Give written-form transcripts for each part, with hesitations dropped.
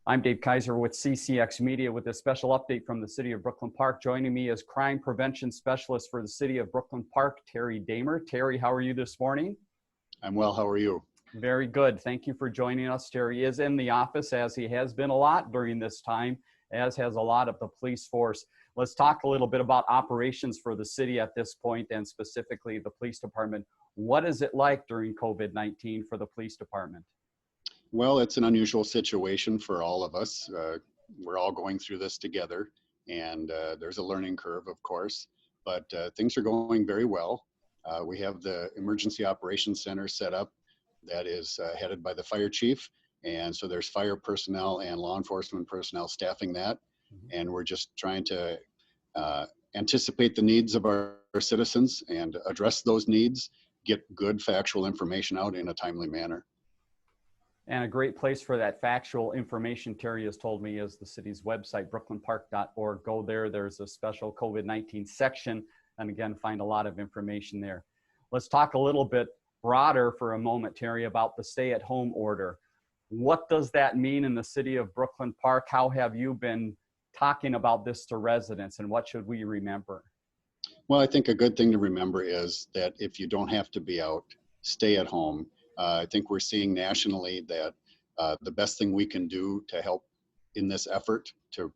I'm Dave Kaiser with CCX Media with a special update from the City of Brooklyn Park. Joining me is Crime Prevention Specialist for the City of Brooklyn Park, Terry Dehmer. Terry, how are you this morning? I'm well. How are you? Very good. Thank you for joining us. Terry is in the office, as he has been a lot during this time, as has a lot of the police force. Let's talk a little bit about operations for the city at this point, and specifically the police department. What is it like during COVID-19 for the police department? Well, it's an unusual situation for all of us. We're all going through this together, and there's a learning curve, of course, but things are going very well. We have the Emergency Operations Center set up that is headed by the fire chief, and so there's fire personnel and law enforcement personnel staffing that, and we're just trying to anticipate the needs of our citizens and address those needs, get good factual information out in a timely manner. And a great place for that factual information, Terry has told me, is the city's website, brooklynpark.org. Go there. There's a special COVID-19 section, and again, find a lot of information there. Let's talk a little bit broader for a moment, Terry, about the stay-at-home order. What does that mean in the city of Brooklyn Park? How have you been talking about this to residents, and what should we remember? Well, I think a good thing to remember is that if you don't have to be out, stay at home. I think we're seeing nationally that the best thing we can do to help in this effort to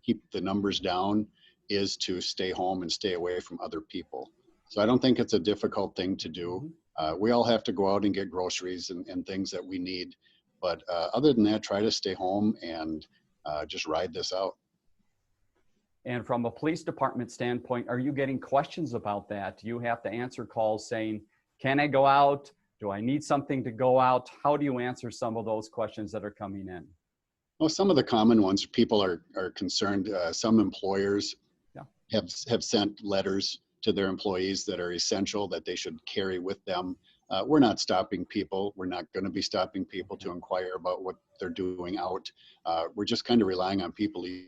keep the numbers down is to stay home and stay away from other people. So I don't think it's a difficult thing to do. We all have to go out and get groceries and things that we need. But other than that, try to stay home and just ride this out. And from a police department standpoint, are you getting questions about that? Do you have to answer calls saying, can I go out? Do I need something to go out? How do you answer some of those questions that are coming in? Well, some of the common ones, people are concerned. Some employers have sent letters to their employees that are essential that they should carry with them. We're not stopping people. We're not going to be stopping people to inquire about what they're doing out. We're just kind of relying on people to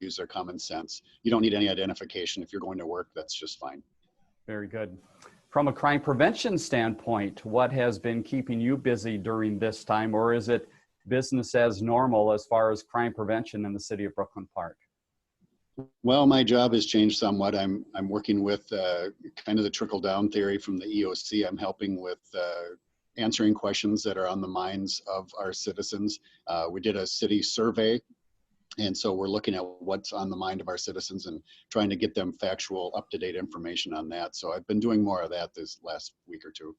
use their common sense. You don't need any identification. If you're going to work, that's just fine. Very good. From a crime prevention standpoint, what has been keeping you busy during this time, or is it business as normal as far as crime prevention in the city of Brooklyn Park? Well, my job has changed somewhat. I'm working with kind of the trickle-down theory from the EOC. I'm helping with answering questions that are on the minds of our citizens. We did a city survey, and so we're looking at what's on the mind of our citizens and trying to get them factual, up-to-date information on that. So I've been doing more of that this last week or two.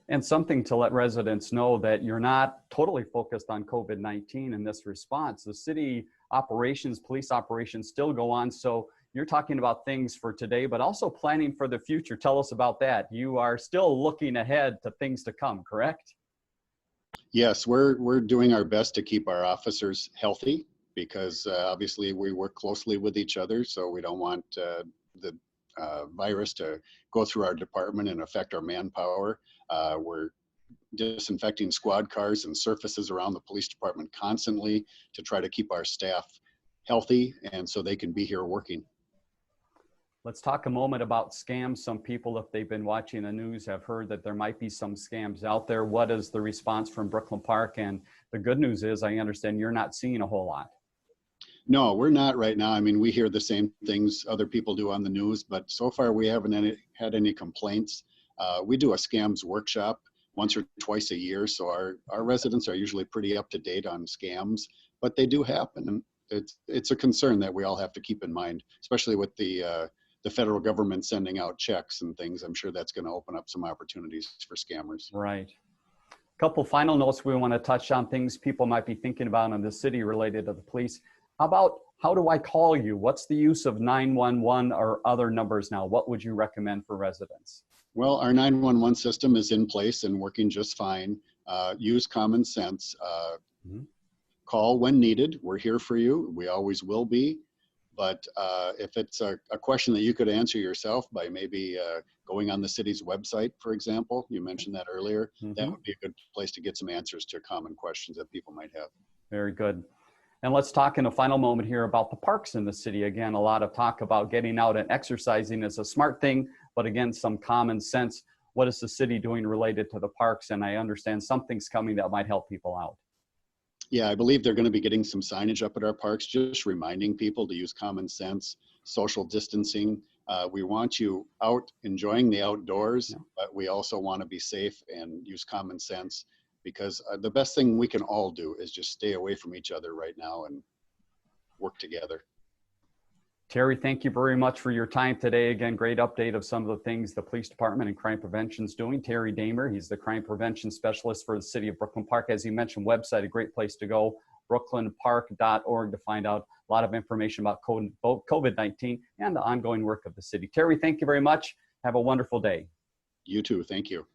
And something to let residents know that you're not totally focused on COVID-19 in this response. The city operations, police operations still go on. So you're talking about things for today, but also planning for the future. Tell us about that. You are still looking ahead to things to come, correct? Yes, we're doing our best to keep our officers healthy, because obviously we work closely with each other, so we don't want the virus to go through our department and affect our manpower. We're disinfecting squad cars and surfaces around the police department constantly to try to keep our staff healthy and so they can be here working. Let's talk a moment about scams. Some people, if they've been watching the news, have heard that there might be some scams out there. What is the response from Brooklyn Park? And the good news is, I understand you're not seeing a whole lot. No, we're not right now. I mean, we hear the same things other people do on the news, but so far we haven't had any complaints. We do a scams workshop once or twice a year, so our residents are usually pretty up to date on scams, but they do happen. And it's a concern that we all have to keep in mind, especially with the federal government sending out checks and things. I'm sure that's going to open up some opportunities for scammers. Right. A couple final notes we want to touch on, things people might be thinking about in the city related to the police. How about, how do I call you? What's the use of 911 or other numbers now? What would you recommend for residents? Well, our 911 system is in place and working just fine. Use common sense. Call when needed. We're here for you. We always will be. But if it's a question that you could answer yourself by maybe going on the city's website, for example, you mentioned that earlier, that would be a good place to get some answers to common questions that people might have. Very good. And let's talk in a final moment here about the parks in the city. Again, a lot of talk about getting out and exercising is a smart thing, but again, some common sense. What is the city doing related to the parks? And I understand something's coming that might help people out. Yeah, I believe they're going to be getting some signage up at our parks, just reminding people to use common sense, social distancing. We want you out enjoying the outdoors, Yeah. but we also want to be safe and use common sense, because the best thing we can all do is just stay away from each other right now and work together. Terry, thank you very much for your time today. Again, great update of some of the things the police department and crime prevention is doing. Terry Dehmer, he's the crime prevention specialist for the city of Brooklyn Park. As you mentioned, website, a great place to go, brooklynpark.org, to find out a lot of information about COVID-19 and the ongoing work of the city. Terry, thank you very much. Have a wonderful day. You too. Thank you.